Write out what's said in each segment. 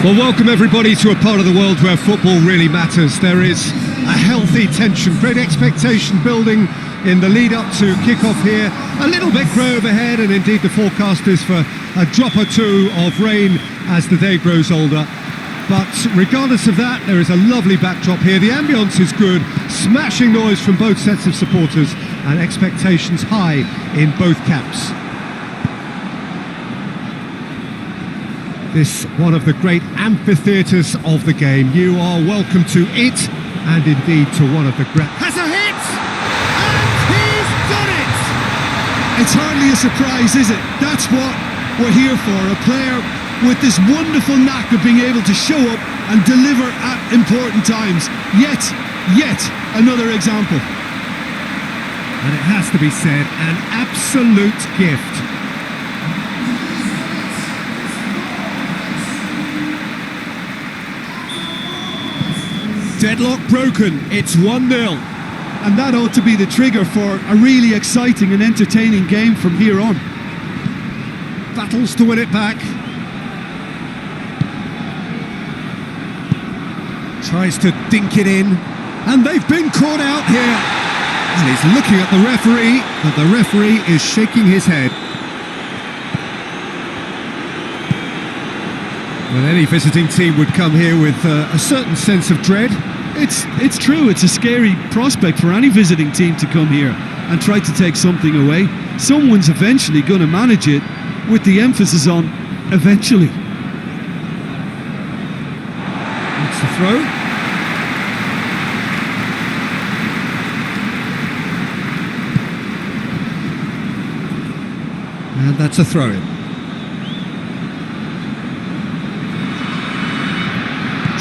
Well, welcome everybody to a part of the world where football really matters. There is a healthy tension, great expectation building in the lead up to kick-off here. A little bit grey overhead, and indeed the forecast is for a drop or two of rain as the day grows older. But regardless of that, there is a lovely backdrop here. The ambience is good, smashing noise from both sets of supporters, and expectations high in both camps. This one of the great amphitheatres of the game. You are welcome to it, and indeed to one of the great... Has a hit! And he's done it! It's hardly a surprise, is it? That's what we're here for. A player with this wonderful knack of being able to show up and deliver at important times. Yet another example. And it has to be said, an absolute gift. Deadlock broken, it's 1-0. And that ought to be the trigger for a really exciting and entertaining game from here on. Battles to win it back. Tries to dink it in. And they've been caught out here. And he's looking at the referee, but the referee is shaking his head. Well, any visiting team would come here with a certain sense of dread. It's true, it's a scary prospect for any visiting team to come here and try to take something away. Someone's eventually going to manage it, with the emphasis on eventually. That's the throw. And that's a throw-in.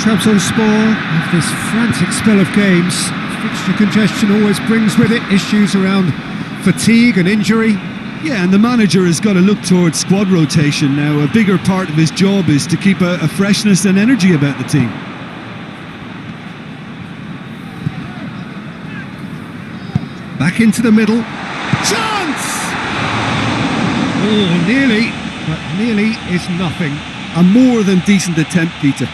Trabzonspor of this frantic spell of games. Fixture congestion always brings with it issues around fatigue and injury. Yeah, and the manager has got to look towards squad rotation now. A bigger part of his job is to keep a freshness and energy about the team. Back into the middle. Chance! Oh, nearly, but nearly is nothing. A more than decent attempt, Peter.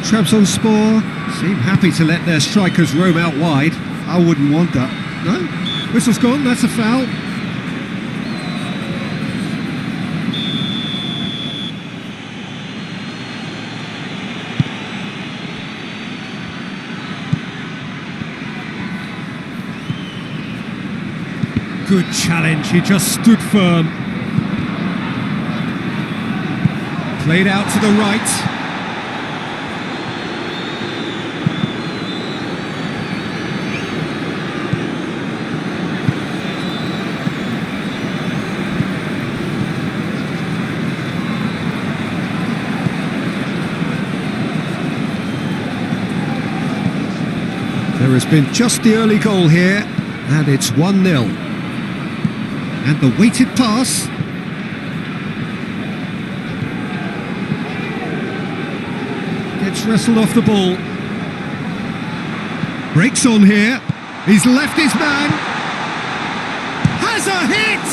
Trabzonspor seem happy to let their strikers roam out wide. I wouldn't want that. No? Whistle's gone, that's a foul. Good challenge, he just stood firm. Played out to the right. There has been just the early goal here, and it's 1-0. And the weighted pass. Gets wrestled off the ball. Breaks on here. He's left his man. Has a hit!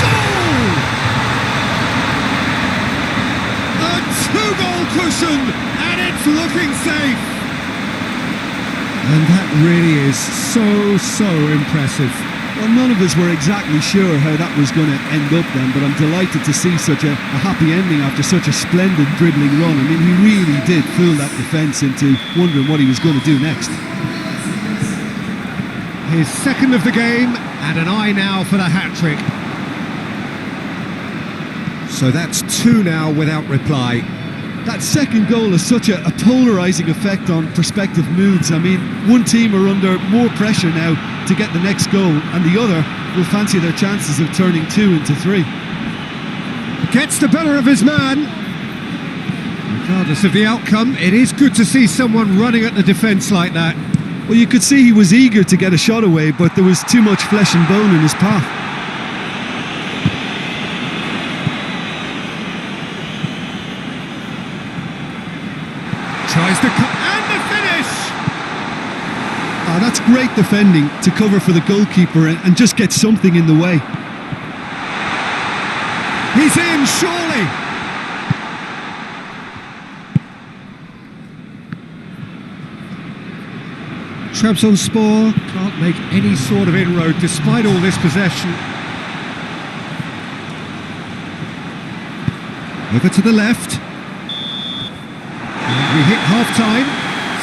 Goal! A two-goal cushion, and it's looking safe. And that really is so impressive. Well, none of us were exactly sure how that was going to end up then, but I'm delighted to see such a happy ending after such a splendid dribbling run. I mean, he really did fool that defence into wondering what he was going to do next. His second of the game, and an eye now for the hat-trick. So that's 2 now without reply. That second goal has such a polarising effect on prospective moods. I mean, one team are under more pressure now to get the next goal, and the other will fancy their chances of turning 2 into 3. Gets the better of his man. Regardless of the outcome, it is good to see someone running at the defence like that. Well, you could see he was eager to get a shot away, but there was too much flesh and bone in his path. Tries to cut, and the finish! That's great defending to cover for the goalkeeper and just get something in the way. He's in, surely. Trabzonspor can't make any sort of inroad despite all this possession. Over to the left. And we hit half-time.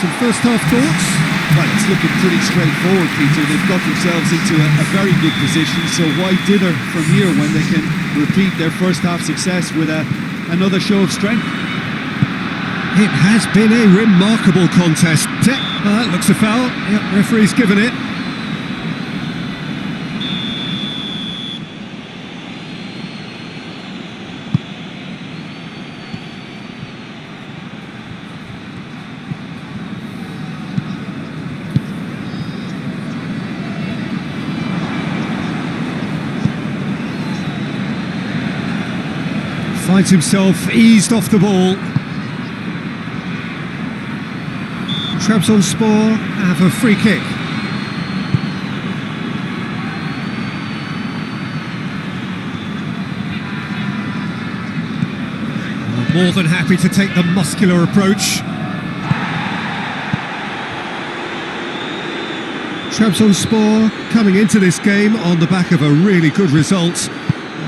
Some first-half thoughts? Well, it's looking pretty straightforward, Peter. They've got themselves into a very good position, so why dither from here when they can repeat their first-half success with another show of strength? It has been a remarkable contest. That looks a foul. Yep, referee's given it. Finds himself eased off the ball. Trabzonspor have a free kick. More than happy to take the muscular approach. Trabzonspor coming into this game on the back of a really good result,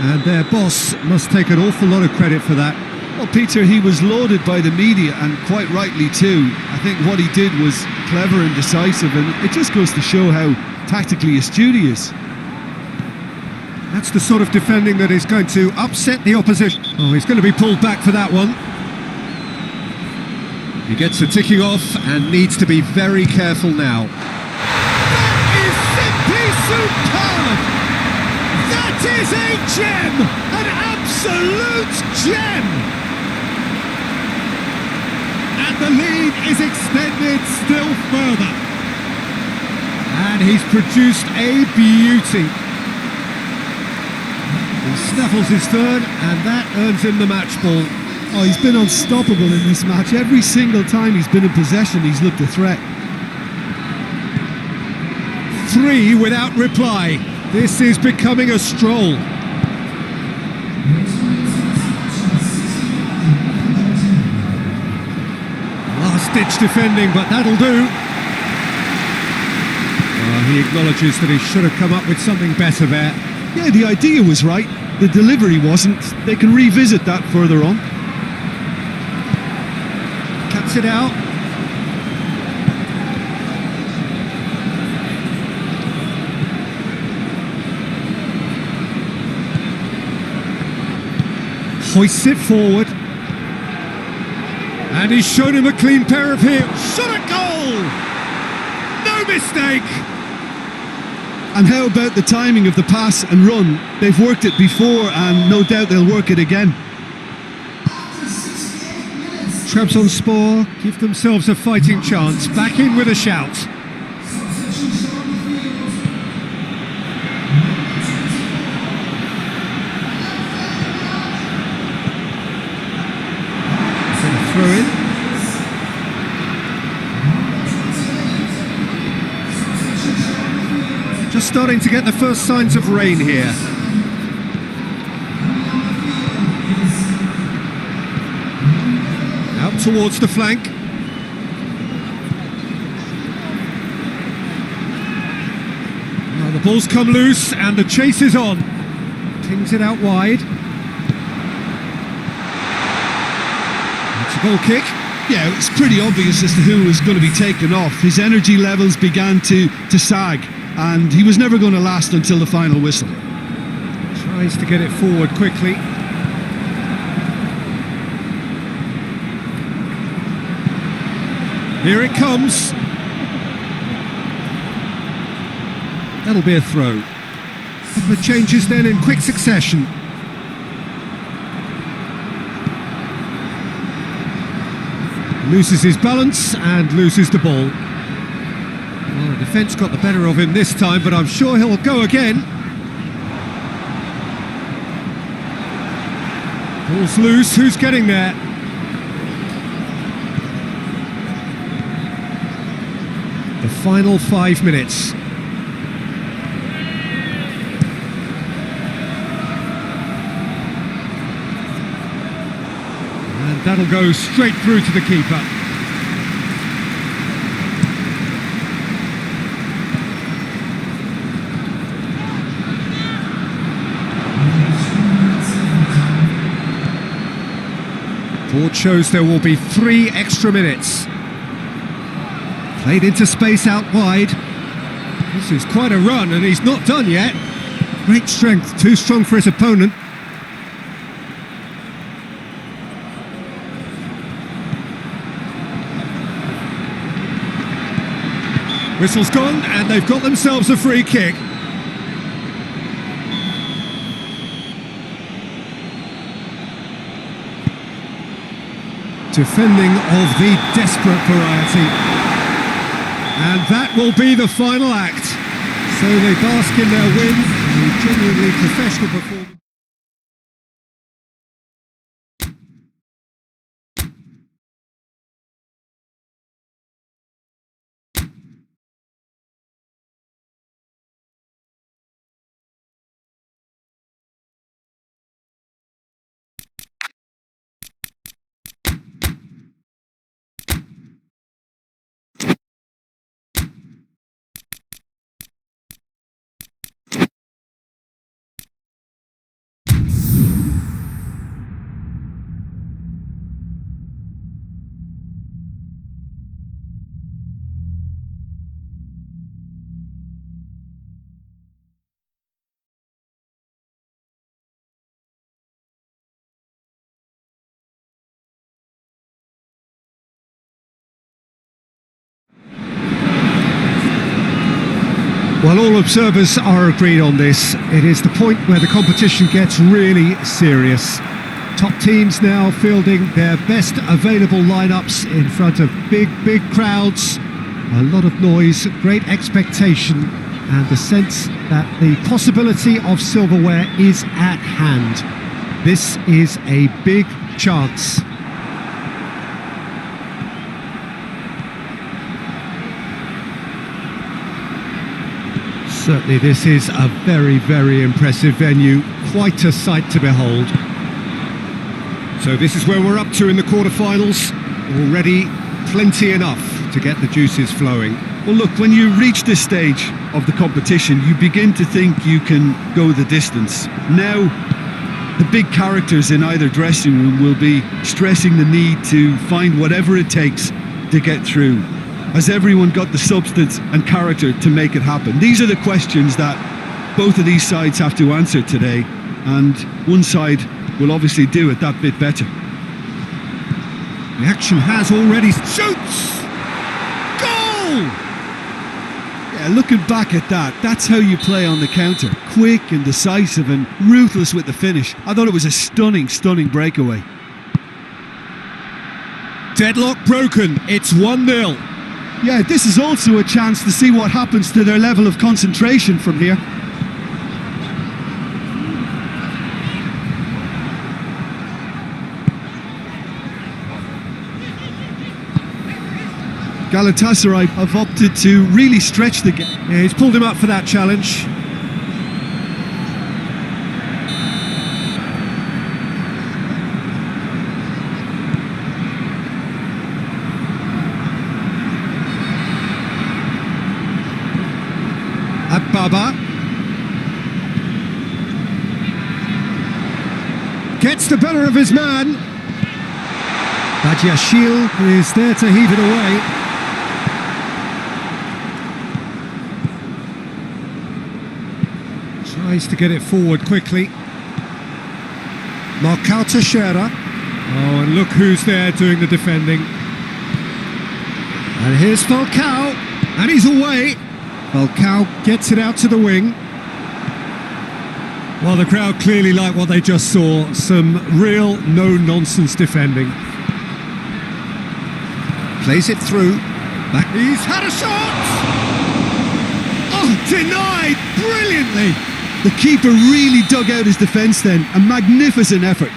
and their boss must take an awful lot of credit for that. Well, Peter, he was lauded by the media, and quite rightly too. I think what he did was clever and decisive, and it just goes to show how tactically astute he is. That's the sort of defending that is going to upset the opposition. Oh, he's going to be pulled back for that one. He gets the ticking off and needs to be very careful now. That is simply superb! That is a gem! An absolute gem! And the lead is extended still further. And he's produced a beauty. He snaffles his third, and that earns him the match ball. Oh, he's been unstoppable in this match. Every single time he's been in possession, he's looked a threat. 3 without reply. This is becoming a stroll. Last-ditch defending, but that'll do. He acknowledges that he should have come up with something better there. Yeah, the idea was right. The delivery wasn't. They can revisit that further on. Cuts it out. Hoists it forward. And he's shown him a clean pair of heels. Shot at goal! No mistake! And how about the timing of the pass and run? They've worked it before, and no doubt they'll work it again. Trabzonspor give themselves a fighting chance. Back in with a shout. Throw in. Just starting to get the first signs of rain here. Out towards the flank. Now the ball's come loose and the chase is on. Pings it out wide. It's a goal kick. Yeah, it's pretty obvious as to who was going to be taken off. His energy levels began to sag, and he was never going to last until the final whistle. Tries to get it forward quickly. Here it comes. That'll be a throw. Couple of changes then in quick succession. Loses his balance and loses the ball. Well, the defence got the better of him this time, but I'm sure he'll go again. Ball's loose, who's getting there? The final 5 minutes. And that'll go straight through to the keeper. Board shows there will be 3 extra minutes. Played into space out wide. This is quite a run and he's not done yet. Great strength, too strong for his opponent. Whistle's gone and they've got themselves a free kick. Defending of the desperate variety. And that will be the final act. So they bask in their win, a genuinely professional performance. Well, all observers are agreed on this. It is the point where the competition gets really serious. Top teams now fielding their best available lineups in front of big crowds. A lot of noise, great expectation, and the sense that the possibility of silverware is at hand. This is a big chance. Certainly this is a very impressive venue, quite a sight to behold. So this is where we're up to in the quarterfinals. Already plenty enough to get the juices flowing. Well, look, when you reach this stage of the competition, you begin to think you can go the distance. Now, the big characters in either dressing room will be stressing the need to find whatever it takes to get through. Has everyone got the substance and character to make it happen? These are the questions that both of these sides have to answer today, and one side will obviously do it that bit better. The action has already... Shoots! Goal! Yeah, looking back at that, that's how you play on the counter. Quick and decisive and ruthless with the finish. I thought it was a stunning breakaway. Deadlock broken, it's 1-0. Yeah, this is also a chance to see what happens to their level of concentration from here. Galatasaray have opted to really stretch the game. Yeah, he's pulled him up for that challenge. Baba gets the better of his man. Badiashile is there to heave it away. Tries to get it forward quickly. Marcao Teixeira. Oh, and look who's there doing the defending. And here's Falcao, and he's away. Falcao gets it out to the wing. Well, the crowd clearly like what they just saw. Some real no-nonsense defending. Plays it through. Back. He's had a shot! Oh, denied brilliantly! The keeper really dug out his defence then. A magnificent effort.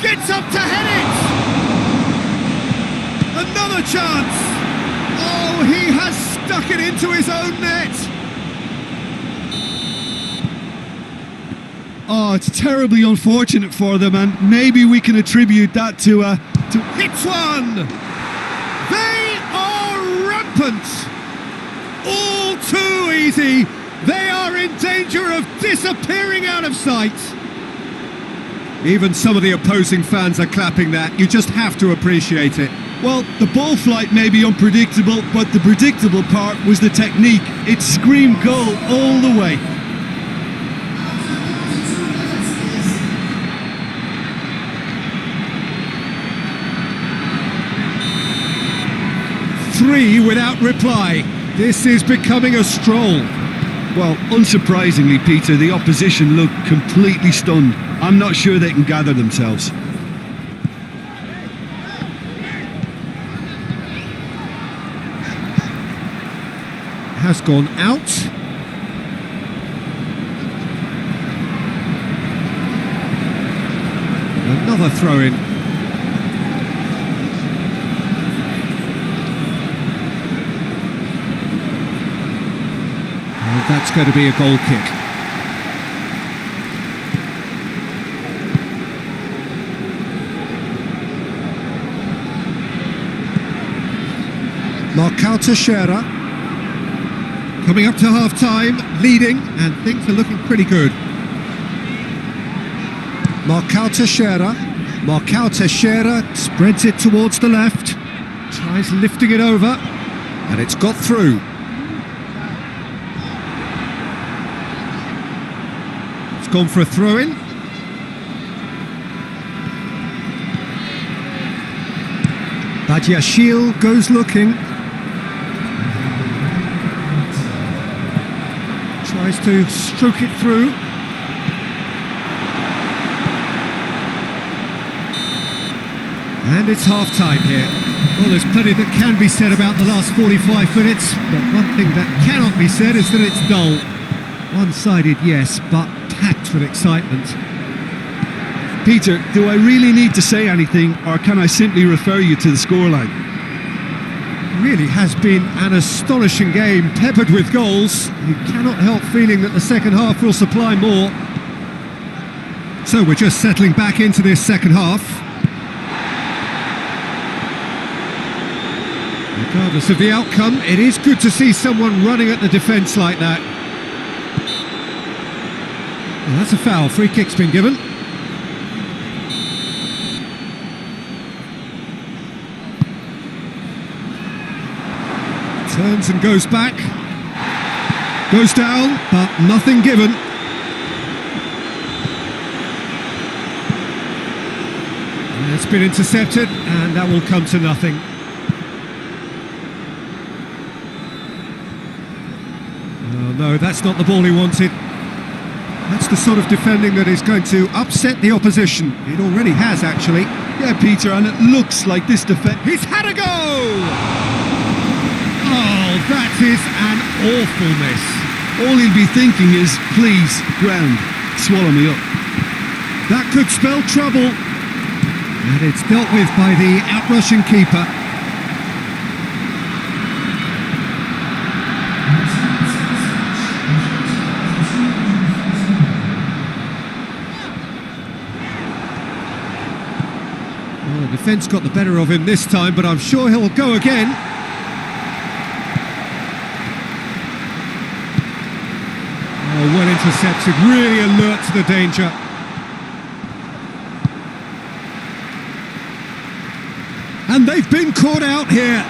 Gets up to head it! Another chance! Oh, he has stuck it into his own net! Oh, it's terribly unfortunate for them, and maybe we can attribute that to Hits one! They are rampant! All too easy! They are in danger of disappearing out of sight! Even some of the opposing fans are clapping that. You just have to appreciate it. Well, the ball flight may be unpredictable, but the predictable part was the technique. It screamed goal all the way. Three without reply. This is becoming a stroll. Well, unsurprisingly, Peter, the opposition look completely stunned. I'm not sure they can gather themselves. Has gone out. Another throw-in. That's going to be a goal kick. Marcao Teixeira coming up to half-time, leading, and things are looking pretty good. Marcao Teixeira spreads it towards the left, tries lifting it over, and it's got through. It's gone for a throw-in. Badiashile goes looking. Tries to stroke it through. And it's half-time here. Well, there's plenty that can be said about the last 45 minutes, but one thing that cannot be said is that it's dull. One-sided, yes, but packed with excitement. Peter, do I really need to say anything, or can I simply refer you to the scoreline? Really has been an astonishing game, peppered with goals. You cannot help feeling that the second half will supply more. So we're just settling back into this second half. Regardless of the outcome, it is good to see someone running at the defence like that. Well, that's a foul. Free kick's been given. Turns and goes back. Goes down, but nothing given. And it's been intercepted, and that will come to nothing. Oh no, that's not the ball he wanted. That's the sort of defending that is going to upset the opposition. It already has, actually. Yeah, Peter, and it looks like this defence... He's had a go! Oh, that is an awful miss. All he'll be thinking is, please, ground, swallow me up. That could spell trouble. And it's dealt with by the outrushing keeper. Well, the defence got the better of him this time, but I'm sure he'll go again. Oh, well intercepted, really alert to the danger. And they've been caught out here.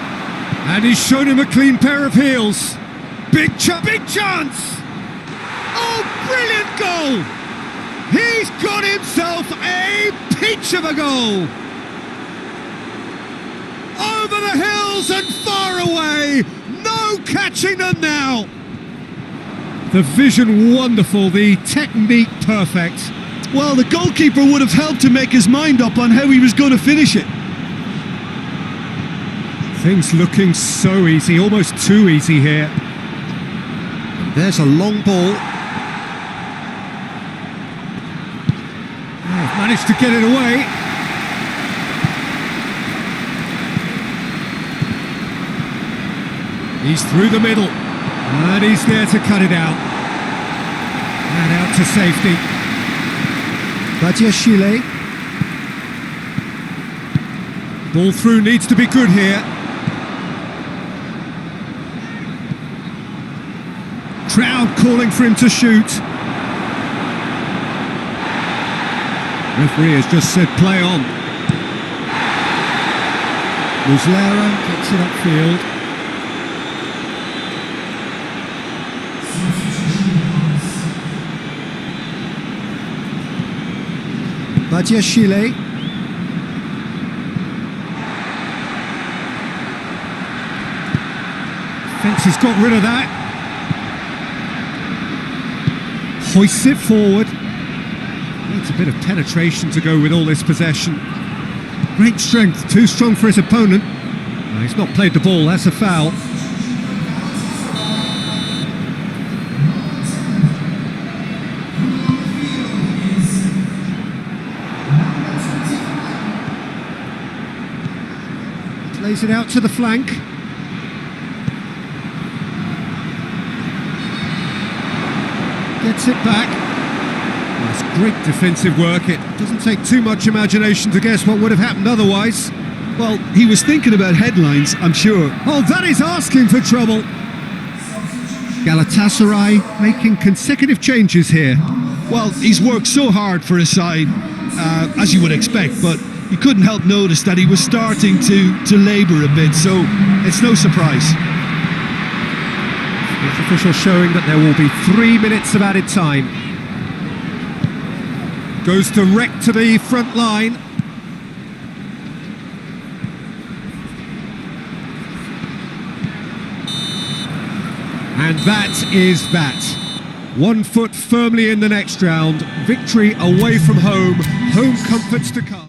And he's shown him a clean pair of heels. Big chance! Oh, brilliant goal! He's got himself a peach of a goal! Over the hills and far away! No catching them now! The vision wonderful, the technique perfect. Well, the goalkeeper would have helped to make his mind up on how he was going to finish it. Things looking so easy, almost too easy here. And there's a long ball. Oh, managed to get it away. He's through the middle. And he's there to cut it out. And out to safety. Badiashile. Ball through needs to be good here. Crowd calling for him to shoot. Referee has just said play on. Muslera gets it upfield. Badiashile. Fence has got rid of that. Hoists it forward. Needs a bit of penetration to go with all this possession. Great strength, too strong for his opponent. No, he's not played the ball, that's a foul. Lays it out to the flank. Gets it back. That's great defensive work. It doesn't take too much imagination to guess what would have happened otherwise. Well, he was thinking about headlines, I'm sure. Oh, that is asking for trouble. Galatasaray making consecutive changes here. Well, he's worked so hard for his side, as you would expect, but you couldn't help notice that he was starting to labour a bit, so it's no surprise. The official showing that there will be 3 minutes of added time. Goes direct to the front line. And that is that. 1 foot firmly in the next round. Victory away from home. Home comforts to come.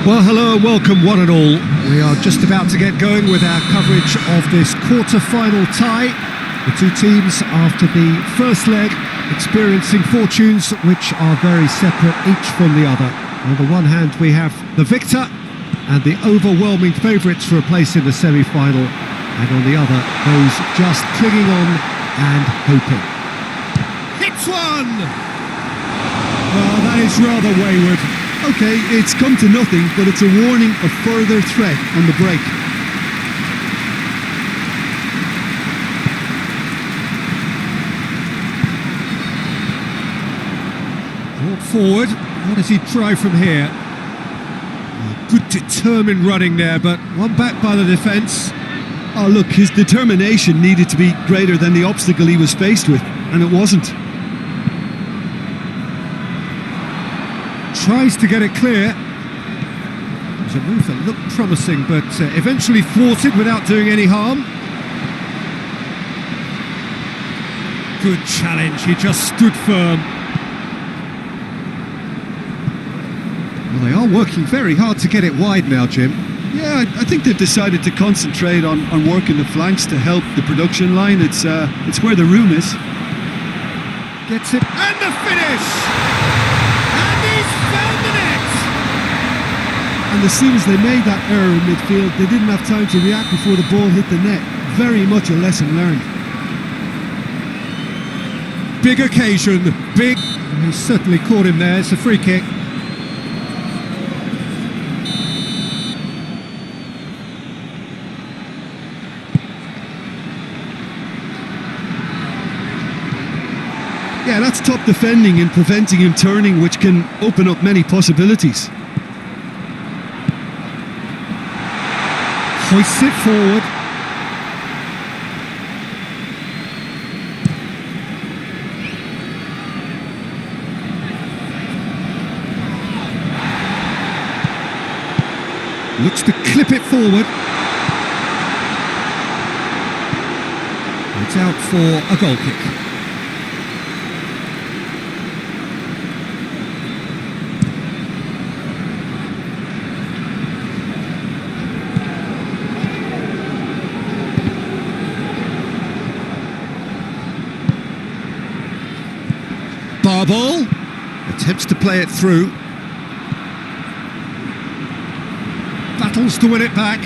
Well, hello and welcome one and all. We are just about to get going with our coverage of this quarter-final tie. The two teams, after the first leg, experiencing fortunes which are very separate each from the other. On the one hand, we have the victor and the overwhelming favourites for a place in the semi-final, and on the other, those just clinging on and hoping. Hits one! Well, that is rather wayward. Okay, it's come to nothing, but it's a warning of further threat on the break. Brought forward. What does he try from here? Oh, good determined running there, but one back by the defence. Oh look, his determination needed to be greater than the obstacle he was faced with, and it wasn't. Tries to get it clear. It was a move that looked promising, but eventually thwarted without doing any harm. Good challenge, he just stood firm. Well, they are working very hard to get it wide now, Jim. Yeah, I think they've decided to concentrate on working the flanks to help the production line. It's where the room is. Gets it, and the finish! And as soon as they made that error in midfield, they didn't have time to react before the ball hit the net. Very much a lesson learned. Big occasion, big. He certainly caught him there. It's a free kick. Yeah, that's top defending and preventing him turning, which can open up many possibilities. Hoists it forward. Looks to clip it forward. It's out for a goal kick. Ball attempts to play it through. Battles to win it back.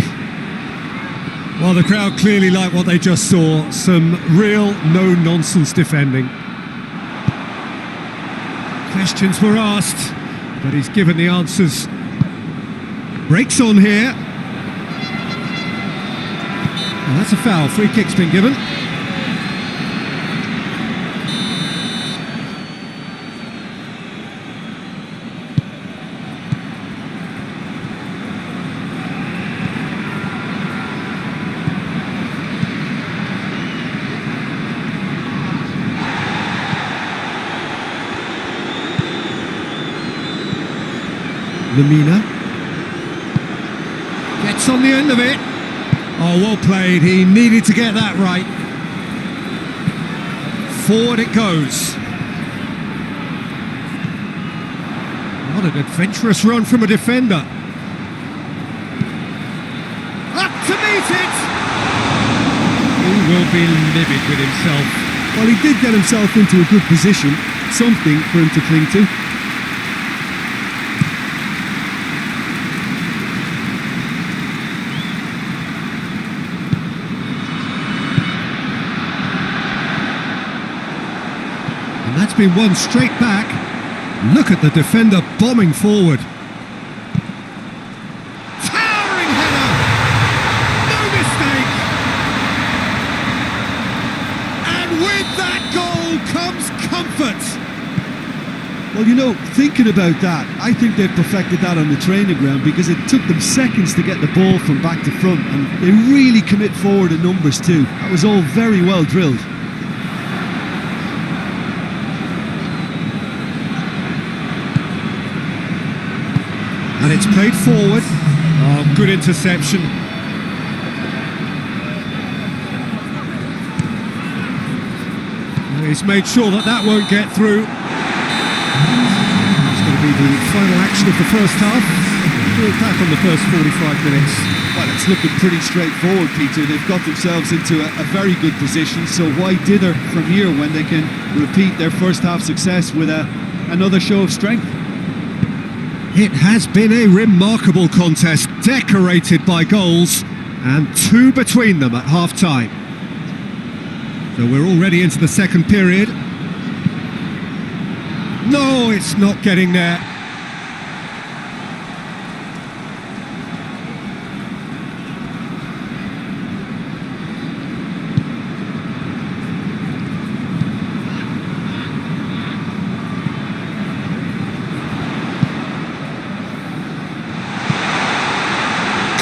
Well, the crowd clearly like what they just saw. Some real no-nonsense defending. Questions were asked, but he's given the answers. Breaks on here. Well, that's a foul. Free kick's been given. Lemina gets on the end of it. Oh, well played. He needed to get that right. Forward it goes. What an adventurous run from a defender. Up to meet it. He will be livid with himself. Well, he did get himself into a good position. Something for him to cling to. That's been won straight back. Look at the defender bombing forward. Towering header! No mistake! And with that goal comes comfort. Well, you know, thinking about that, I think they've perfected that on the training ground because it took them seconds to get the ball from back to front, and they really commit forward in numbers too. That was all very well drilled. And it's played forward. Oh, good interception. He's made sure that that won't get through. It's going to be the final action of the first half. We'll back on the first 45 minutes. Well, it's looking pretty straightforward, Peter. They've got themselves into a very good position, so why dither from here when they can repeat their first half success with another show of strength? It has been a remarkable contest, decorated by goals, and two between them at half-time. So we're already into the second period. No, it's not getting there.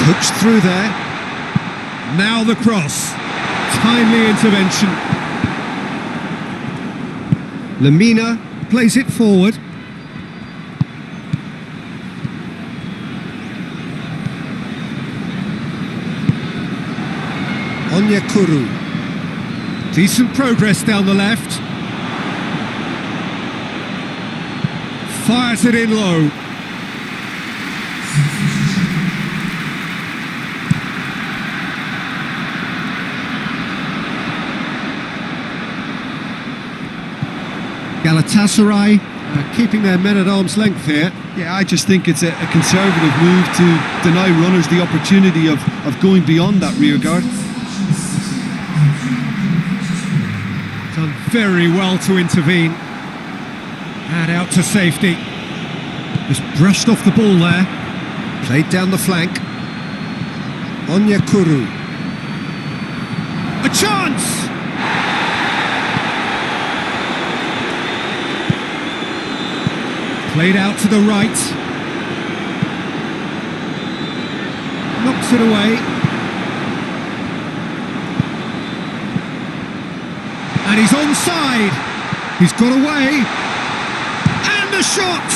Coached through there. Now the cross. Timely intervention. Lemina plays it forward. Onyekuru. Decent progress down the left. Fires it in low. Galatasaray keeping their men at arm's length here. Yeah, I just think it's a conservative move to deny runners the opportunity of going beyond that rear guard. Done very well to intervene. And out to safety. Just brushed off the ball there. Played down the flank. Onyekuru. A chance! Played out to the right. Knocks it away. And he's onside. He's got away. And the shot!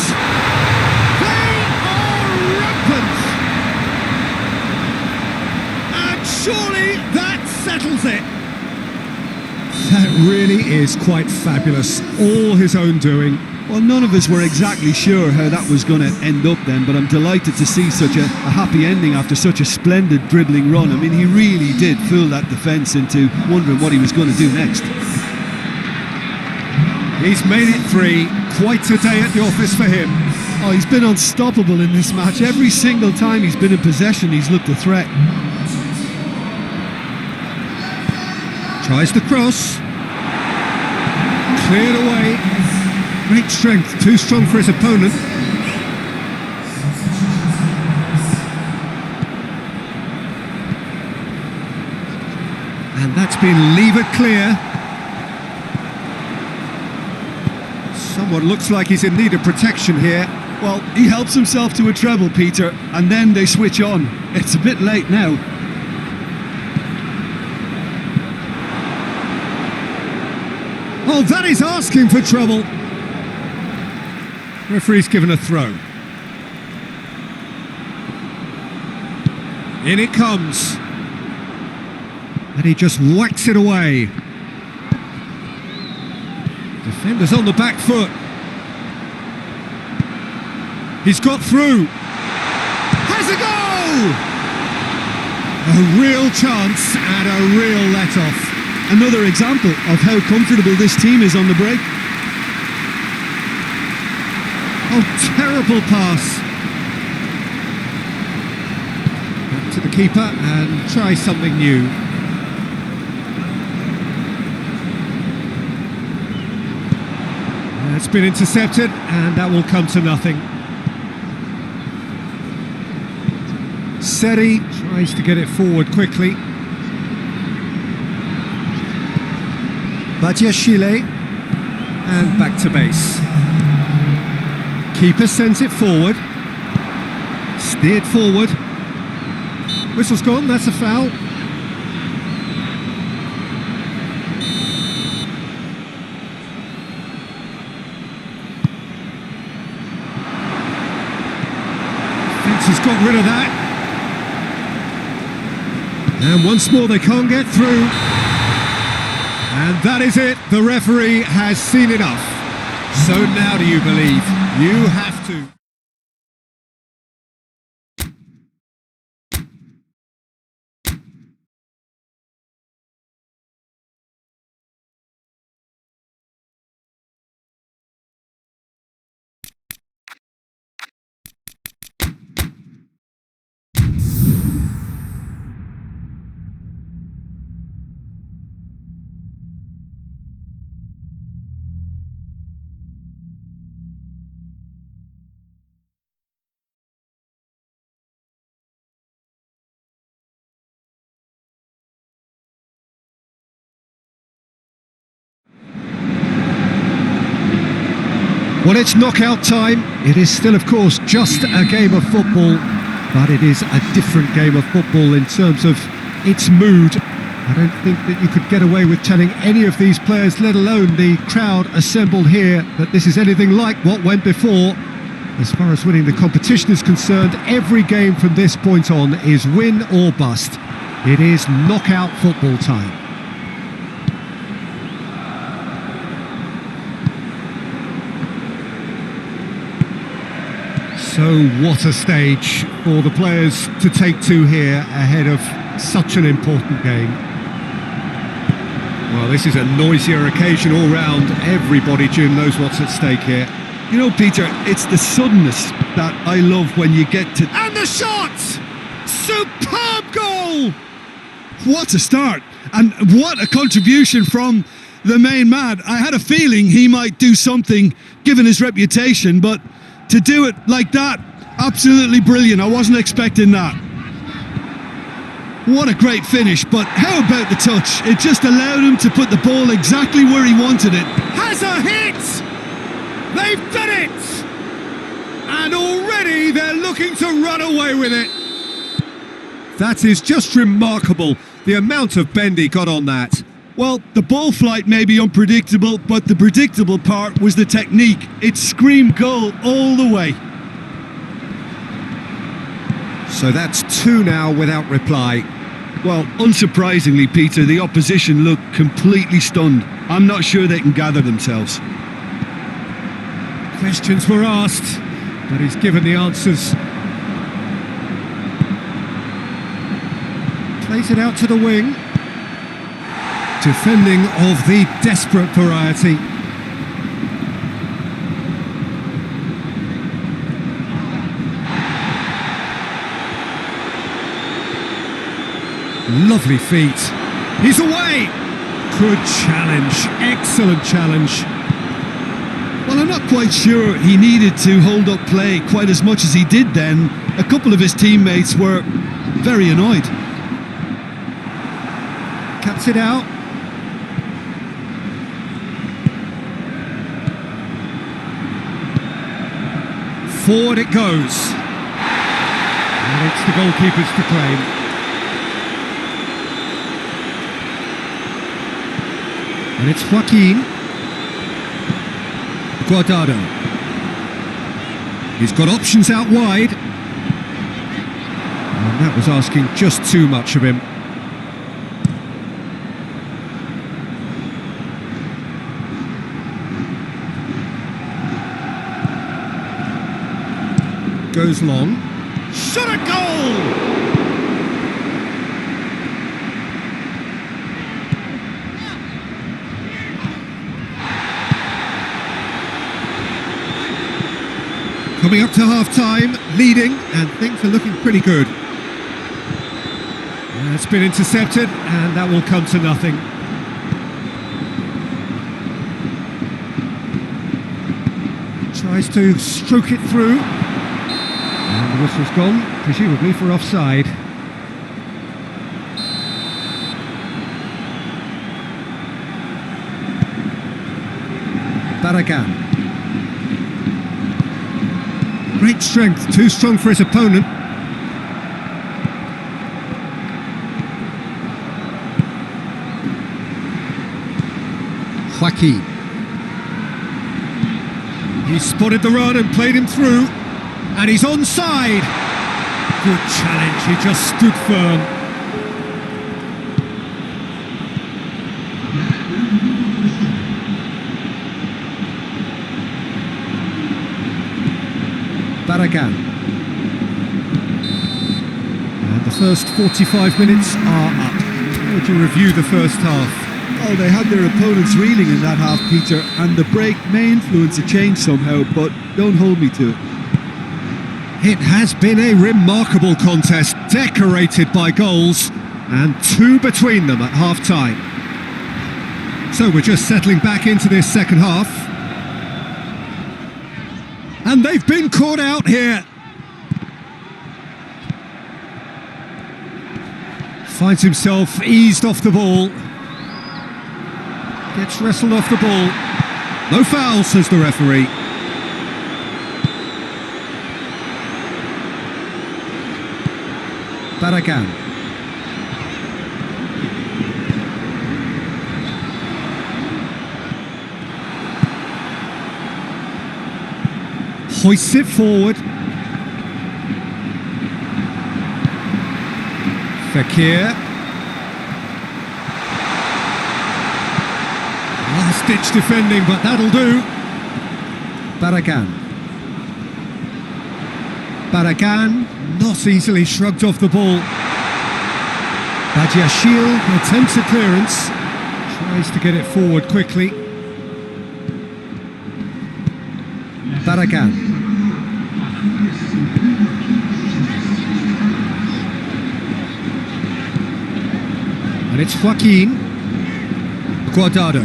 They are rampant! settles it. That really is quite fabulous. All his own doing. Well, none of us were exactly sure how that was going to end up then, but I'm delighted to see such a happy ending after such a splendid dribbling run. I mean, he really did fool that defence into wondering what he was going to do next. He's made it 3. Quite a day at the office for him. Oh, he's been unstoppable in this match. Every single time he's been in possession, he's looked a threat. Tries the cross. Cleared away. Great strength, too strong for his opponent. And that's been levered clear. Someone looks like he's in need of protection here. Well, he helps himself to a treble, Peter, and then they switch on. It's a bit late now. Oh, that is asking for trouble. Referee's given a throw. In it comes. And he just whacks it away. Defender's on the back foot. He's got through. Has a goal! A real chance and a real let-off. Another example of how comfortable this team is on the break. Oh, terrible pass. Back to the keeper and try something new. It's been intercepted and that will come to nothing. Seri tries to get it forward quickly. Badiashile and back to base. Keeper sends it forward. Steered forward. Whistle's gone, that's a foul. Fence has got rid of that. And once more they can't get through. And that is it, the referee has seen enough. So now do you believe? You have to. Well, it's knockout time. It is still, of course, just a game of football, but it is a different game of football in terms of its mood. I don't think that you could get away with telling any of these players, let alone the crowd assembled here, that this is anything like what went before. As far as winning the competition is concerned, every game from this point on is win or bust. It is knockout football time. So what a stage for the players to take to here ahead of such an important game. Well, this is a noisier occasion all round. Everybody, Jim, knows what's at stake here. You know, Peter, it's the suddenness that I love when you get to... And the shot! Superb goal! What a start! And what a contribution from the main man. I had a feeling he might do something, given his reputation, but to do it like that, absolutely brilliant. I wasn't expecting that. What a great finish, but how about the touch? It just allowed him to put the ball exactly where he wanted it. Has a hit! They've done it! And already they're looking to run away with it. That is just remarkable, the amount of bend he got on that. Well, the ball flight may be unpredictable, but the predictable part was the technique. It screamed goal all the way. So that's 2 now without reply. Well, unsurprisingly, Peter, the opposition look completely stunned. I'm not sure they can gather themselves. Questions were asked, but he's given the answers. Plays it out to the wing. Defending of the desperate variety. Lovely feet. He's away. Good challenge. Excellent challenge. Well, I'm not quite sure he needed to hold up play quite as much as he did then. A couple of his teammates were very annoyed. Cuts it out. Forward it goes. And it's the goalkeepers to claim. And it's Joaquin. Guardado. He's got options out wide. And that was asking just too much of him. Goes long. Shot a goal! Coming up to half-time, leading, and things are looking pretty good. It's been intercepted, and that will come to nothing. Tries to stroke it through. And the whistle's gone, presumably for offside. Barragan. Great strength, too strong for his opponent. Joaquin. He spotted the run and played him through. And he's onside. Good challenge, he just stood firm. Barragan. And the first 45 minutes are up. How would you review the first half? Oh, they had their opponents reeling in that half, Peter, and the break may influence a change somehow, but don't hold me to it. It has been a remarkable contest, decorated by goals, and two between them at half-time. So we're just settling back into this second half. And they've been caught out here. Finds himself eased off the ball. Gets wrestled off the ball. No foul, says the referee. Barragan. Hoists it forward. Fekir. Last-ditch defending, but that'll do. Barragan. Barragan, not easily shrugged off the ball. Badiashile attempts a clearance. Tries to get it forward quickly. Barragan. And it's Joaquin. Guardado.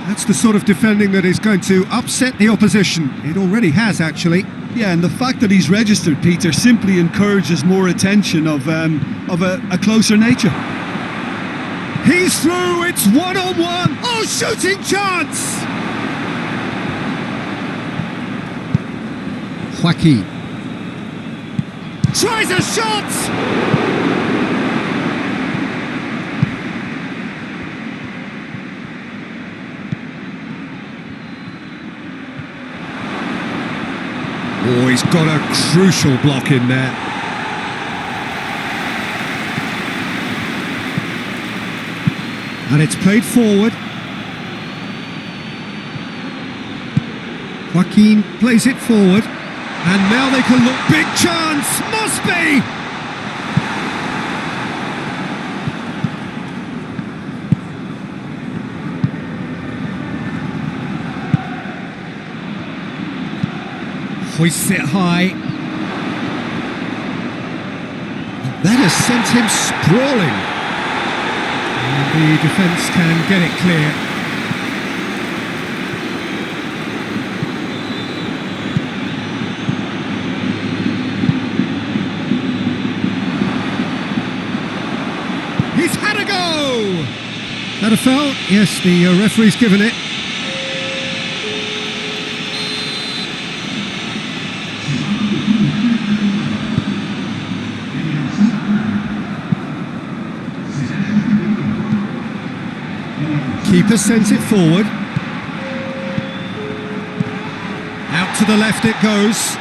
That's the sort of defending that is going to upset the opposition. It already has, actually. Yeah, and the fact that he's registered, Peter, simply encourages more attention of a closer nature. He's through, it's one-on-one. Oh, shooting chance! Joaquin. Tries a shot! Oh, he's got a crucial block in there. And it's played forward. Joaquin plays it forward. And now they can look. Big chance! Must be! Hoists it high. That has sent him sprawling. And the defence can get it clear. He's had a go! That a foul? Yes, the referee's given it. Keeper sends it forward. Out to the left it goes.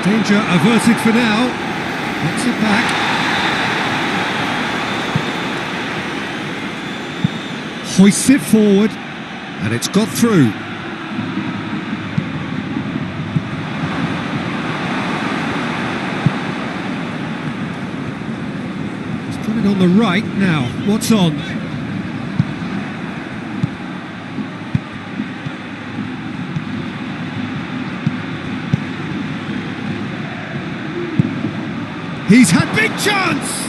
Danger averted for now. Gets it back. Hoists it forward. And it's got through. On the right now, what's on? He's had big chance!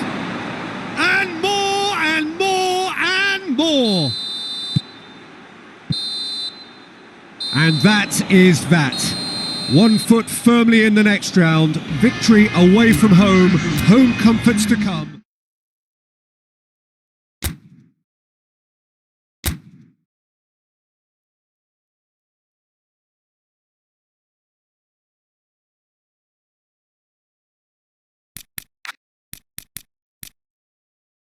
And more and more and more! And that is that. 1 foot firmly in the next round. Victory away from home. Home comforts to come.